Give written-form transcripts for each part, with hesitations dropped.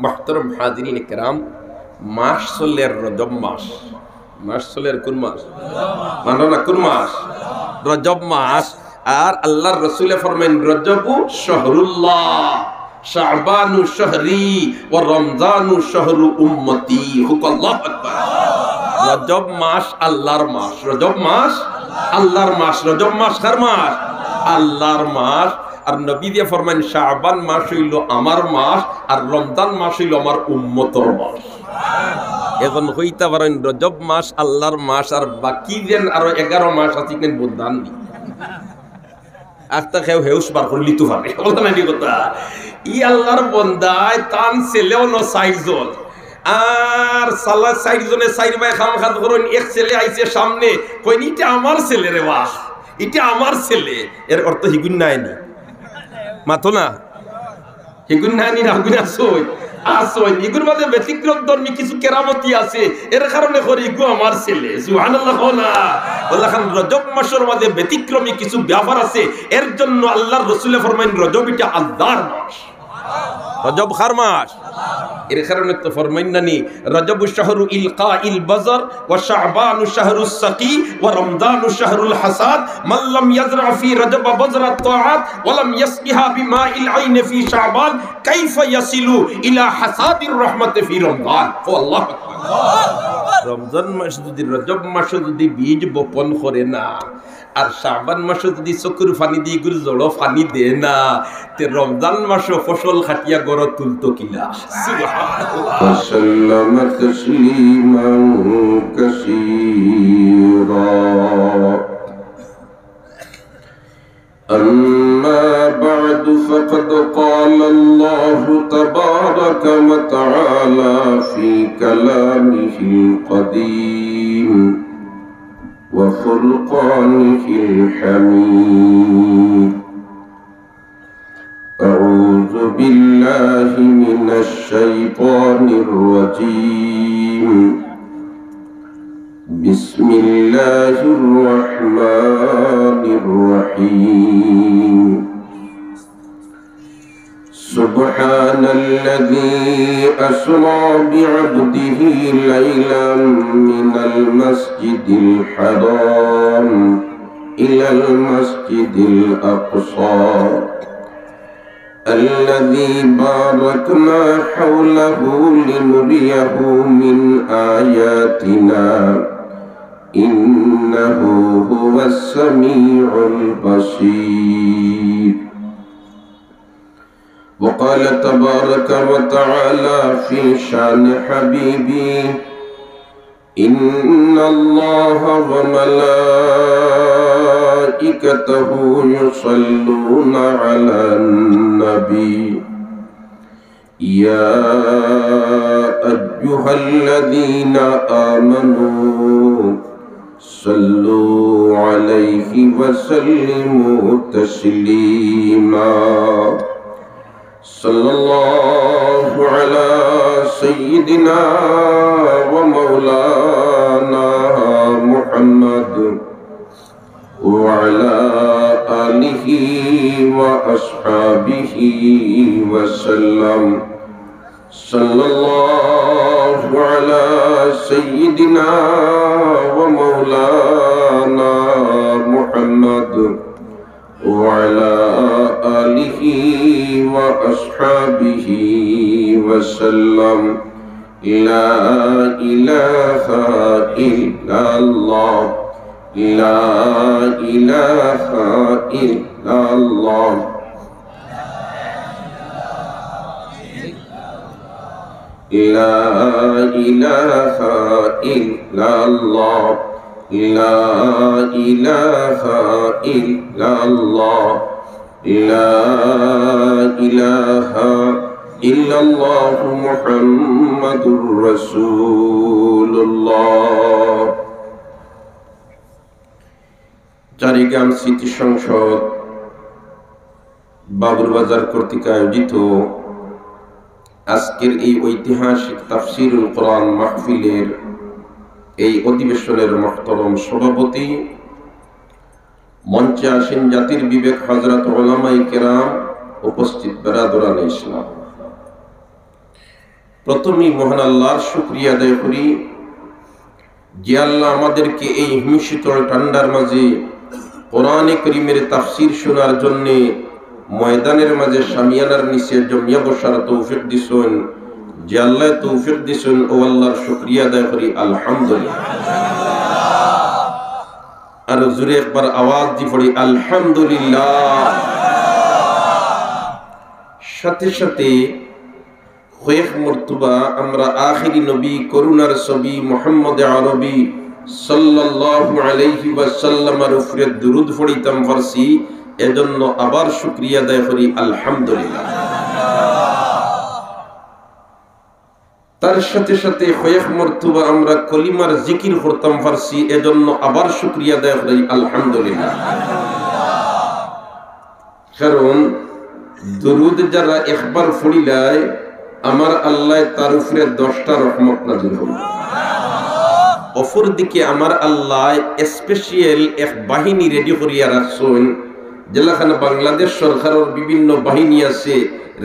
মুহতারাম হাজিরিন কিরাম, মাস চলের রজব মাস। মাস চলের কোন মাস? মানো না কোন মাস? রজব মাস। আর আল্লাহর রাসূলে ফরমাইন রজবু শাহরুল্লাহ, শাবানু শাহরি ওয়া রমজানু শাহরু উম্মতি। হুকাল্লাহু আকবার। রজব মাস আল্লাহর মাস। রজব মাস আল্লাহর মাস। রজব মাস কার মাস? আল্লাহর মাস। আর নবী দিয়ে ফরমান শাবান মাস হইল আমার মাস, আর রমজান মাস হইল আমার উম্মতর মাস। এখন হইতে পারেন রজব মাস আল্লাহর মাস, আর বাকি যেন আরো 11 মাস আছে কেন বুঝদান নি আস্তা খেউ হেউস বার করলি তো হবে বলতে না কথা। ই আল্লাহর বন্দায় তান ছেলেও ন 60 জন, আর সালা 60 জনে 4 ভাই খাম খাত করুন। এক ছেলে আইছে সামনে, কই এটা আমার ছেলে রে, বাহ এটা আমার ছেলে। এর অর্থ হিগুন নাইনি মাতো না, হিগুন নাইনি না হিগুন আসই আসই। ইগুর মধ্যে ব্যতিক্রম ধর্মী কিছু কেরামতি আছে, এর কারণে করে ইগু আমার ছেলে। সুবহানাল্লাহ না আল্লাহ খান। রজব মাসের মধ্যে ব্যতিক্রমী কিছু ব্যাপার আছে, এর জন্য আল্লাহর রাসূল ফরমাইন রজব এটা আল্লাহর মাস। রজব কার মাস? এর কারণে তো ফরমাইন নানি রজবু শাহরু ইলকাইল বাজার ওয়া শাবানু শাহরুস সাকি ওয়া রমজানু শাহরুল হাসাদ মান লাম ইয়াজরা ফি রজব বাজরাত তাআত ওয়া লাম ইয়াসকিহা বিমাইল আইন ফি শাবান কাইফা ইয়াসিলু ইলা হাসাদির রাহমাতি ফি রমজান। আল্লাহু আকবার। রমজান মাস যদি, রজব মাসে যদি বীজ বপন করে না, আর শাবান মাসে যদি চকুর ফানি দিয়ে গুলো জড়ো ফানি দে না, তে রমজান মাসে ফসল খাটিয়া গড় তুলতো কিলা। وسلم تسليما كثيرا. أما بعد فقد قال الله تبارك وتعالى في كلامه القديم وفرقانه الحميد: أعوذ بالله من الشيطان الرجيم. بسم الله الرحمن الرحيم. سبحان الذي أسرى بعبده ليلا من المسجد الحرام إلى المسجد الأقصى الذي باركنا حوله لنريه من آياتنا إنه هو السميع البصير. وقال تبارك وتعالى في شان حبيبي: إن الله وملائكته يصلون على النبي يا أيها الذين آمنوا صلوا عليه وسلموا تسليما. صلى الله على سيدنا ومولانا محمد وعلى آله وأصحابه وسلم. صلى الله على سيدنا ومولانا محمد وعلى آله وأصحابه وسلم. لا إله إلا الله. لا إله إلا الله. لا إله إلا الله. لا إله إلا الله. لا إله إلا الله محمد رسول الله. চারিগ্রাম স্মৃতি সংসদ বাবুরবাজার কর্তৃক আয়োজিত আজকের এই ঐতিহাসিক তাফসীরুল কোরআন মাহফিলের এই অধিবেশনের মহতরম সভাপতি, মঞ্চে আসেন জাতির বিবেক হযরত উলামায়ে কেরাম, উপস্থিত বেরাদরানে ইসলাম। প্রথমেই মহান আল্লাহর শুকরিয়া আদায় করি যে আল্লাহ আমাদেরকে এই হিমশীতল ঠান্ডার মাঝে কোরআনে কারীমের তাফসীর শোনার জন্য ময়দানের মাঝে শামিয়ানার নিচে জমিয়া বসার তৌফিক দিছেন। যে আল্লাহ তৌফিক দিছেন ও আল্লাহর শুকরিয়া আদায় করি আলহামদুলিল্লাহ। আর জোরে একবার আওয়াজ দি পড়ি আলহামদুলিল্লাহ। সাথে সাথে শেখ মর্তুবা আমরা আখিরি নবী করুণার ছবি মুহাম্মদ আরবি সাল্লাল্লাহু আলাইহি ওয়াসাল্লামের উপরে দুরূদ পড়িতাম ফারসি, এজন্য আবার শুকরিয়া আদায় করি আলহামদুলিল্লাহ। তার সাথে সাথে শেখ মর্তুবা আমরা কলিমার জিকির করতাম ফারসি, এজন্য আবার শুকরিয়া আদায় করি আলহামদুলিল্লাহ। কারণ দুরূদ যারা একবার পড়িলায় আমার আল্লাহ তার উপরে 10টা রহমত নাযিল করবে। অপরদিকে আমার আল্লাহ স্পেশাল এক বাহিনী রেডি করিয়া রাখছেন, যেখানে বাংলাদেশ সরকারের বিভিন্ন বাহিনী আছে,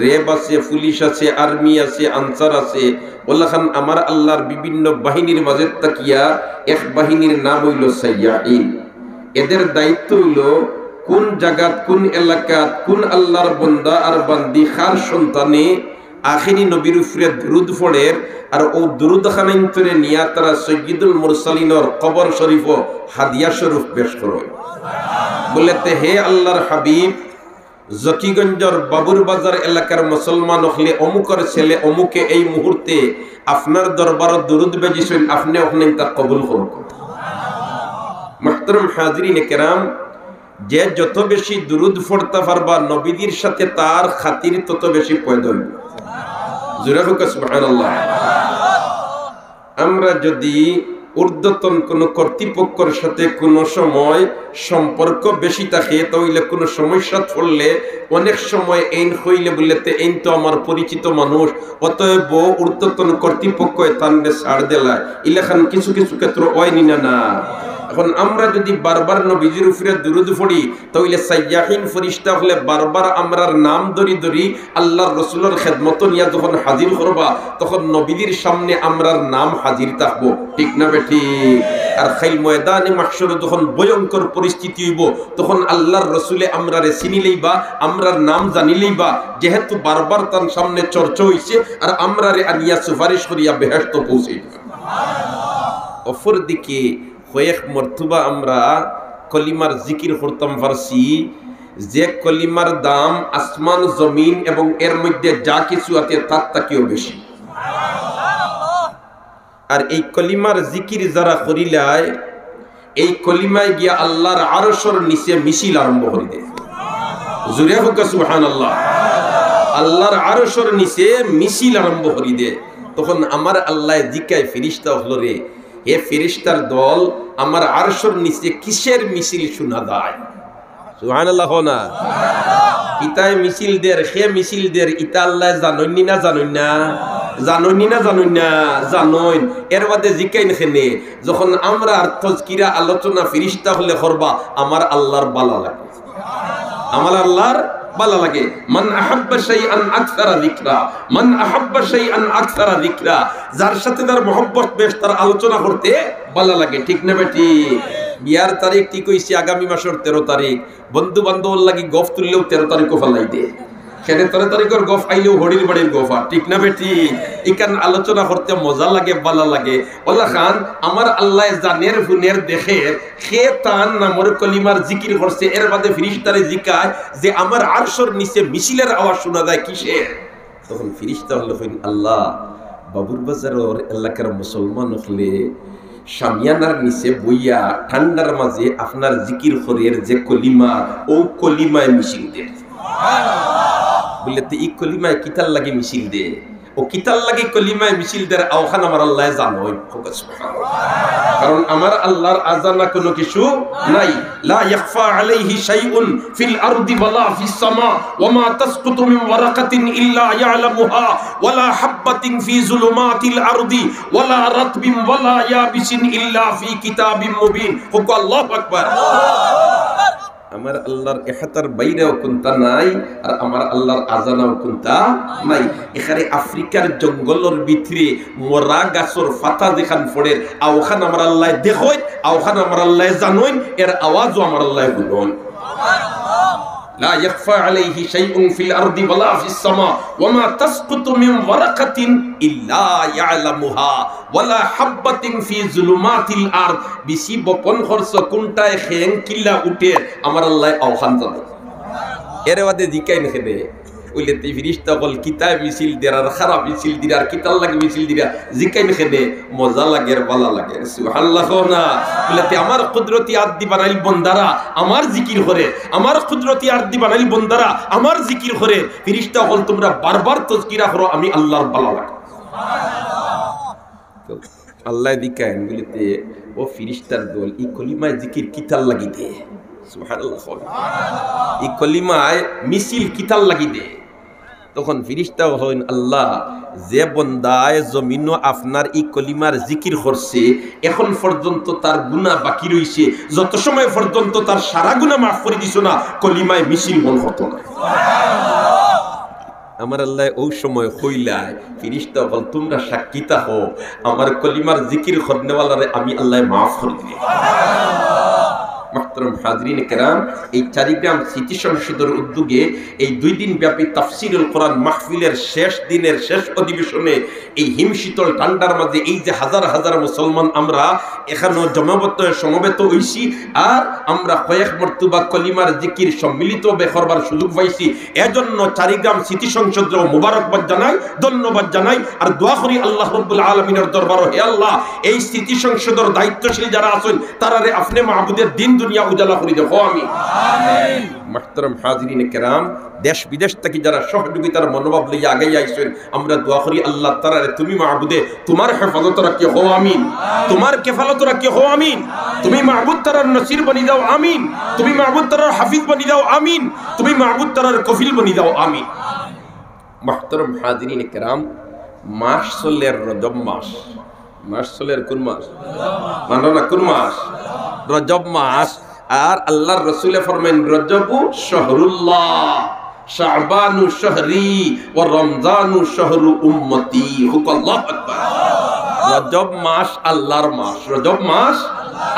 র্যাব আছে, পুলিশ আছে, আর্মি আছে, আনসার আছে। ওলাখান আমার আল্লাহর বিভিন্ন বাহিনীর মাঝে তাকিয়া এক বাহিনীর নাম হইল সাইয়াইন। এদের দায়িত্ব হইল কোন জায়গাত, কোন এলাকাত, কোন আল্লাহর বান্দা আর বান্দি খার সন্তানে আখিরি নবীর উপরে দুরূদ পড়ে আর ও দুরূদ খানাইন্তরে নিয়া তারা সৈয়দুল মুরসালিনের কবর শরীফ ও হাদিয়া শরীফ পেশ করে। বলেতে হে আল্লাহর হাবিব, জকিগঞ্জর বাবুর বাজার এলাকার মুসলমান হলে অমুকের ছেলে অমুকে এই মুহূর্তে আপনার দরবারত দুরূদ বেজিছেন, আপনি ওখানে তা কবুল করুন। মুহতারাম হাজিরিন কেরাম, যে যত বেশি দুরূদ পড়তে পারবা নবীদের সাথে তার খাতির তত বেশি পয়দা হইবে। জোরে হোক সুবহানাল্লাহ। আমরা যদি ঊর্ধ্বতন কোন কর্তৃপক্ষের সাথে কোন সময় সম্পর্ক বেশি থাকে, তাহলে কোন সমস্যা পড়লে অনেক সময় এইন হইলে বলতে এইন তো আমার পরিচিত মানুষ, অতএব ঊর্ধ্বতন কর্তৃপক্ষ তানরে ছাড় দেলায়, ইলেখান কিছু কিছু ক্ষেত্রে হয়নি না। এখন আমরা যদি বারবার নবীজির উপরে দুরূদ পড়ি, তাহলে সাইয়াহিন ফেরেশতা হলে বারবার আমরার নাম ধরি ধরি আল্লাহর রাসূলের খেদমত নিয়া যখন হাজির করবা, তখন নবীদের সামনে আমরার নাম হাজির থাকবো, ঠিক না বেঠি? আর খাইল ময়দানে মাহশরে যখন ভয়ঙ্কর পরিস্থিতি হইব, তখন আল্লাহর রাসূলে আমরারে চিনিলেই বা আমরার নাম জানিলেই বা, যেহেতু বারবার তার সামনে চর্চা হইছে, আর আমরারে আনিয়া সুপারিশ করিয়া বেহেশত পৌঁছে দিবে। অপরদিকে শেখ মর্তুবা আমরা কলিমার জিকির করতাম ফারসি, যে কলিমার দাম আসমান জমিন এবং এর মধ্যে যা কিছু আছে তার থেকেও বেশি। আর এই কলিমার জিকির যারা করিলায়, এই কলিমায় গিয়া আল্লাহর আরশের নিচে মিছিল আরম্ভ করে দেয়। জোরে হোক সুবহানাল্লাহ। আল্লাহর আরশের নিচে মিছিল আরম্ভ করে দেয়। তখন আমার আল্লাহ জিকায় ফেরেশতা হলো, রে হে ফেরেশতার দল, আমার আরশের নিচে কিসের মিছিল শোনা যায়? সুবহানাল্লাহ না? ইতায় মিছিল দের, হে মিছিল দের, ইতা আল্লাহ জাননি না জানই না, জাননি না জানই না, জানইন। এর বাদে জিকাইন খেনে যখন আমরা আর তাজকিরা আলোচনা ফেরেশতা হলে করবা, আমার আল্লাহর ভালো লাগে, আমার আল্লাহর ভালো লাগে। মান আহাব্বা শাইআন আকসারা যিকরা, মান আহাব্বা শাইআন আকসারা যিকরা, যার সাথে তার মহব্বত বেশ তার আলোচনা করতে ভালো লাগে, ঠিক না বেটি? বিয়ার তারিখ ঠিক হইছে আগামী মাসের 13 তারিখ, বন্ধু বান্ধব লাগি গফ তুললেও 13 তারিখও ফেলাই দে, সেটা 13 তারিখের গফ আইলেও হরির বাড়ির গফা, ঠিক না বেটি? ইকান আলোচনা করতে মজা লাগে, ভালো লাগে। ওলা খান আমার আল্লাহ জানের হুনের দেখে সে তান নামর কলিমার জিকির করছে, এর বাদে ফেরেশতারে জিকায় যে আমার আরশের নিচে মিছিলের আওয়াজ শোনা যায় কিসের? তখন ফেরেশতা হলো আল্লাহ, বাবুর বাজারের এলাকার মুসলমান হলে শামিয়ানার নিচে বইয়া ঠান্ডার মাঝে আপনার জিকির করের যে কলিমা, ও কলিমায় মিছিল দে। বললে তো ই কলিমায় কিতার লাগে মিছিল দে, ও কিতার লাগে কলিমায় মিছিল দের আওখান আমার আল্লাহ জানোই। কারণ আমার আল্লাহর আজানা কোনো কিছু নাই। লা ইয়াখফা আলাইহি শাইউন ফিল আরদি ওয়ালা ফিস সামা ওয়া মা তাসকুতু মিন ওয়ারাকাতিন ইল্লা ইয়ালামুহা ওয়ালা হাববাতিন ফি যুলুমাতিল আরদি ওয়ালা রাতবিন ওয়ালা ইয়াবিসিন ইল্লা ফি কিতাবিম মুবিন। হুক আল্লাহু আকবার। আমার আল্লাহর এহাতার বাইরেও কোনটা নাই, আর আমার আল্লাহর আজানাও কোনটা নাই। এখানে আফ্রিকার জঙ্গলের ভিতরে মরা গাছর ফাতা যেখান ফোড়ে আওখান আমার আল্লাহ দেখোই, আওখান আমার আল্লাহ জানোই, এর আওয়াজও আমার আল্লাহ বুঝোন। لا يخفى عليه شيء في الأرض ولا في السماء وما تسقط من ورقة إلا يعلمها ولا حبة في ظلمات الأرض بسي بپن خرس كنتاي خين كلا উঠে আমার আল্লাহ আওখান জানে। এর বাদে জিকাই নখে ওইলে তে ফিরিস্তা বল কিতাব মিছিল দেরার খারাপ মিছিল দিরার কিতাল লাগে মিছিল দিরা জিকাই নখে মজা লাগে আর ভালো লাগে। সুবহানাল্লাহ না বলে তে আমার কুদরতি আদি বানাইল বন্দারা আমার জিকির করে, আমার কুদরতি আদি বানাইল বন্দারা আমার জিকির করে। ফিরিস্তা বল তোমরা বারবার তাজকিরা করো, আমি আল্লাহর ভালো লাগে। আল্লাহ দিকাই বলিতে ও ফিরিস্তার দল ই কলিমায় জিকির কিতাল লাগিতে। সুবহানাল্লাহ ই কলিমায় মিছিল কিতাল লাগিতে। তখন ফিরিস্তা হইন আল্লাহ যে বন্দায় জমিন আপনার এই কলিমার জিকির করছে এখন পর্যন্ত তার গুনাহ বাকি রইছে, যত সময় পর্যন্ত তার সারা গুনাহ মাফ করে দিছো না কলিমায় মিছিল মন হতো না। আমার আল্লাহ ওই সময় কইলায় ফিরিস্তা বল তোমরা সাক্ষী থাকো আমার কলিমার জিকির করনেওয়ালারে আমি আল্লাহ মাফ করে দিই। محترم حاضرین کرام এই চারিগ্রাম স্মৃতি সংসদের উদ্যোগে এই 2 দিন ব্যাপী তাফসীরুল কোরআন মাহফিলের শেষ দিনের শেষ অধিবেশনে এই হিমশীতল ঠান্ডার মাঝে এই যে হাজার হাজার মুসলমান আমরা এখানে সমবেত হইছি, আর আমরা কয়েক মর্তবা কলিমার জিকির সম্মিলিত করবার সুযোগ পাইছি। এজন্য চারিগ্রাম স্মৃতি সংসদকে মোবারকবাদ জানাই, ধন্যবাদ জানাই, আর দোয়া করি আল্লাহ রাব্বুল আলামিনের দরবারে হে আল্লাহ এই স্মৃতি সংসদের দায়িত্বশীল যারা আছেন তারারে আপনি মাহবুদের দিন দুনিয়া উজালা করে দেবো আমি। আমিন। محترم حاضرین کرام দেশ বিদেশ থেকে যারা সহযোগিতার মনোভাব লইয়া আগে আইছেন আমরা দোয়া করি আল্লাহ তাআলা তুমি মাহবুদে তোমার হেফাজত রাখি হো আমিন, তোমার কেফালত রাখি হো আমিন, তুমি মাহবুদ তাআলার নসির বনি দাও আমিন, তুমি মাহবুদ তাআলার হাফিজ বনি দাও আমিন, তুমি মাহবুদ তাআলার কফিল বনি দাও আমিন। محترم حاضرین کرام মাস চলের রজব মাস, মাস চলের কোন মাস মানো না কোন মাস? রজব মাস। আর আল্লাহর রাসূল ফরমান রজবু শাহরুল্লাহ শাবানু শাহরি ওয়া রমজানু শাহরু উম্মতি। আল্লাহু আকবার। রজব মাস আল্লাহর মাস, রজব মাস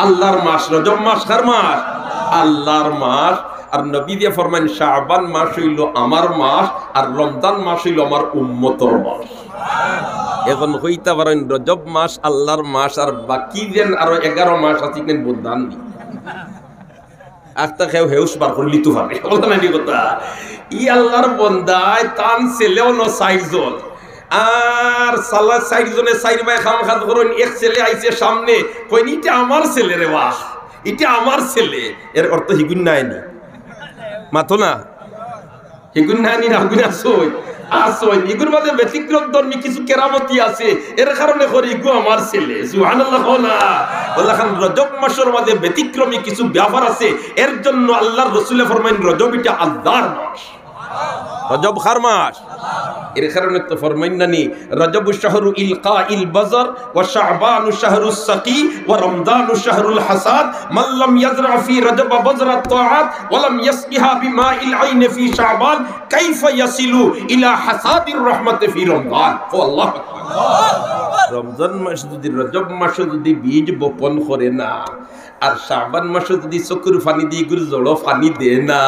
আল্লাহর মাস, রজব মাস কার মাস? আল্লাহর মাস। আর নবী দিয়ে ফরমান শাবান মাস হইল আমার মাস, আর রমজান মাস হইল আমার উম্মতের মাস। এখন হইতে পারেন রজব মাস আল্লাহর মাস, আর বাকি যেন আরো 11 মাস আছে কেন বুঝদান নি আস্তা খেয়ে হেউস বার করে লিতু পারে বলতে না কথা। ই আল্লাহর বন্দায় তান ছেলেও ন 60 জন, আর সালা 60 জনে 4 ভাই খাম খাত করুন, এক ছেলে আইছে সামনে কই এটা আমার ছেলে রে, বাহ এটা আমার ছেলে। এর অর্থ হিগুন নাই নি মাতো না, হিগুন নাই নি না গুনা সই আসই ইগুর মধ্যে ব্যতিক্রম ধর্মী কিছু কেরামতি আছে, এর কারণে করি ইগু আমার ছেলে। সুবহানাল্লাহ না আল্লাহ খান রজব মাসের মধ্যে ব্যতিক্রমী কিছু ব্যাপার আছে, এর জন্য আল্লাহর রাসূল ফরমাইন রজব এটা আল্লাহর মাস, রজব খার মাস। এর কারণে তো ফরমাইন নানি রজব শাহরু ইলকাইল বাজার ওয়া শাবানু শাহরুস সাকি ওয়া রমজানু শাহরুল হাসাদ মান লাম ইয়াজরা ফি রজব বাজরাত তাআত ওয়া লাম ইয়াসকিহা বিমাইল আইন ফি শাবান কাইফা ইয়াসিলু ইলা হাসাদির রাহমাতি ফি রমজান। ও আল্লাহু আকবার। রমজান মাস যদি রজব মাসে যদি বীজ বপন করে না, আর শাবান মাসে যদি চকুর পানি দিয়ে গুর জড়ো পানি দে না,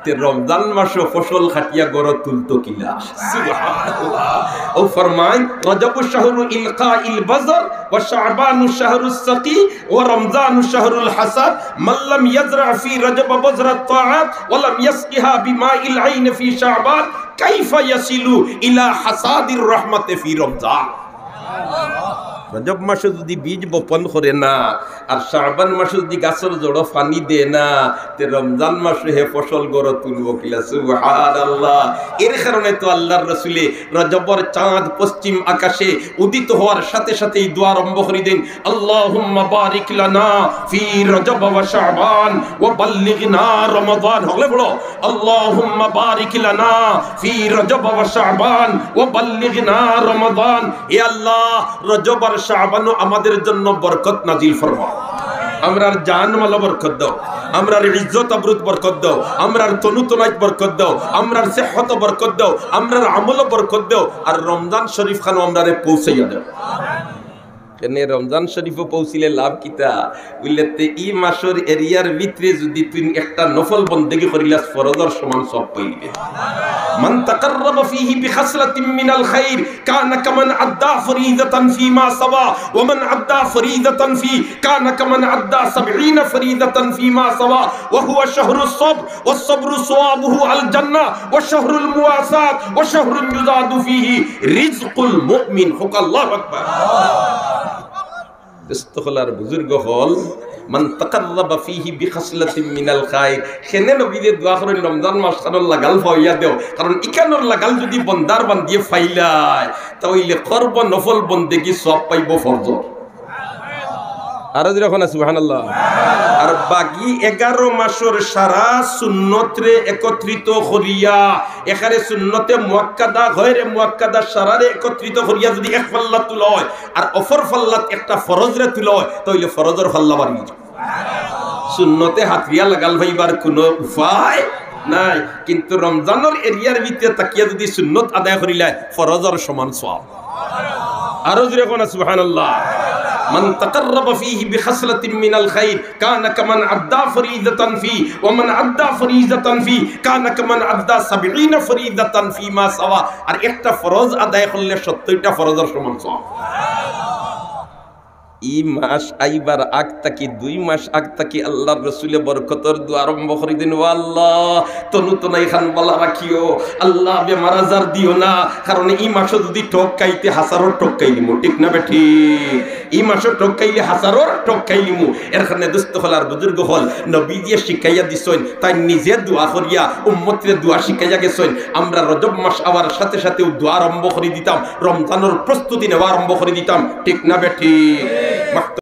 তে রমজান মাসে ফসল খাটিয়া গড় তুলতো কিলা। সুবহানাল্লাহ। ও ফরমায় রজব শাহরু ইলকাইল বাজার ওয়া শাবানু শাহরুস সাকি ওয়া রমজানু শাহরুল হাসাদ মান লাম ইয়াজরা ফি রজব বাজরাত তাআত ওয়া লাম ইয়াসকিহা বিমাইল আইন ফি শাবান কাইফা ইয়াসিলু ইলা হাসাদির রাহমাতি ফি রমজান। রজব মাসে যদি বীজ বপন করে না, আর শাবান মাসে যদি গাছের জড়ো পানি দে না, তে রমজান মাসে হে ফসল গড় তুলব কিলা। সুবহানাল্লাহ। এর কারণে তো আল্লাহর রাসূলে রজবের চাঁদ পশ্চিম আকাশে উদিত হওয়ার সাথে সাথেই দোয়া আরম্ভ করে দেন, আল্লাহুম্মা বারিক লানা ফি রজব ওয়া শাবান ওয়া বাল্লিগনা রমাদান। হলে বলো আল্লাহুম্মা বারিক লানা ফি রজব ওয়া শাবান ওয়া বাল্লিগনা রমাদান। হে আল্লাহ রজব আর শাবান আমাদের জন্য বরকত নাজিল ফরমাও। আমরার জানমাল বরকত দাও, আমরার ইজ্জত আবরুত বরকত দাও, আমরার তনুতনাইত বরকত দাও, আমরার সেহত বরকত দাও, আমরার আমল বরকত দাও, আর রমজান শরীফ খানো আমরারে পৌঁছাইয়া দাও। কেন রমজান শরীফও পৌঁছিলে লাভ কিতা উল্লেতে ই মাসের এরিয়ার ভিতরে যদি তুই একটা নফল বন্দেগি করিলাস ফরজর সমান সব পাইবে। মান তাকাররাবা ফীহি বিখাসলাতিন মিনাল খাইর কানা কামান আদ্দা ফরিদাতান ফীমা সাওয়া ওয়া মান আদ্দা ফরিদাতান ফী কানা কামান আদ্দা 70 ফরিদাতান ফীমা সাওয়া ওয়া হুয়া শাহরুস সাবর ওয়াস সাবরু সাওয়াবুহু আল জান্নাহ ওয়া শাহরুল মুওয়াসাত ওয়া শাহরুন ইউজাদু ফীহি রিজকুল মুমিন। হুক আল্লাহু আকবার। দস্তখলার বুজুর্গ হল মান তাকাররাবা ফীহি বিখাসলাতিন মিনাল খাইর। খেনে নবীরে দোয়া করেন রমজান মাস খানর লাগাল ফাইয়া দেও, কারণ ইকানোর লাগাল যদি বন্দার বান্দিয়ে ফাইলায় তাহলে করব নফল বন্দেগি সব পাইব ফরজ। আর যখন সুবহানাল্লাহ। আর বাকি 11 মাসের সারা সুন্নতরে একত্রিত করিয়া এখানে সুন্নতে মুআক্কাদা গয়রে মুআক্কাদা সারারে একত্রিত করিয়া যদি এক পাল্লা তুলা হয় আর অফর পাল্লাত একটা ফরজরে তুলা হয় তাহলে ফরজের পাল্লা বাড়ি যায়। সুন্নতে হাতিয়া লাগাল ভাইবার কোনো উপায় নাই, কিন্তু রমজানের এরিয়ার ভিতরে তাকিয়া যদি সুন্নত আদায় করিলায় ফরজের সমান সওয়াব। আরো জোরে কোন সুবহানাল্লাহ। মান তাকাররাবা ফীহি বিখাসলাতিন মিনাল খাইর কানা কামান আদ্দা ফরিদাতান ফী ওয়া মান আদ্দা ফরিদাতান ফী কানা কামান আদ্দা 70 ফরিদাতান ফীমা সাওয়া। আর একটা ফরজ আদায় করলে 70টা ফরজের সমান সওয়াব। ই মাস আইবার আগ তাকি 2 মাস আগ তাকি আল্লাহর রাসূলে বরকতর দোয়া আরম্ভ করে দিন। ও আল্লাহ তনুতনাই খান বালা রাখিও, আল্লাহ বেমার আজার দিও না, কারণ এই মাসে যদি টকাইতে হাজারো টকাইলিমু, ঠিক না বেঠি? এই মাসে টকাইলে হাজারো টকাইলিমু। এরখানে দোস্ত হলার বুজুর্গ হল নবী দিয়ে শিখাইয়া দিছেন, তাই নিজে দোয়া করিয়া উম্মতরে দোয়া শিখাইয়া গেছেন। আমরা রজব মাস আওয়ার সাথে সাথে দোয়া আরম্ভ করে দিতাম, রমজানের প্রস্তুতি নেওয়া আরম্ভ করে দিতাম, ঠিক না বেঠি?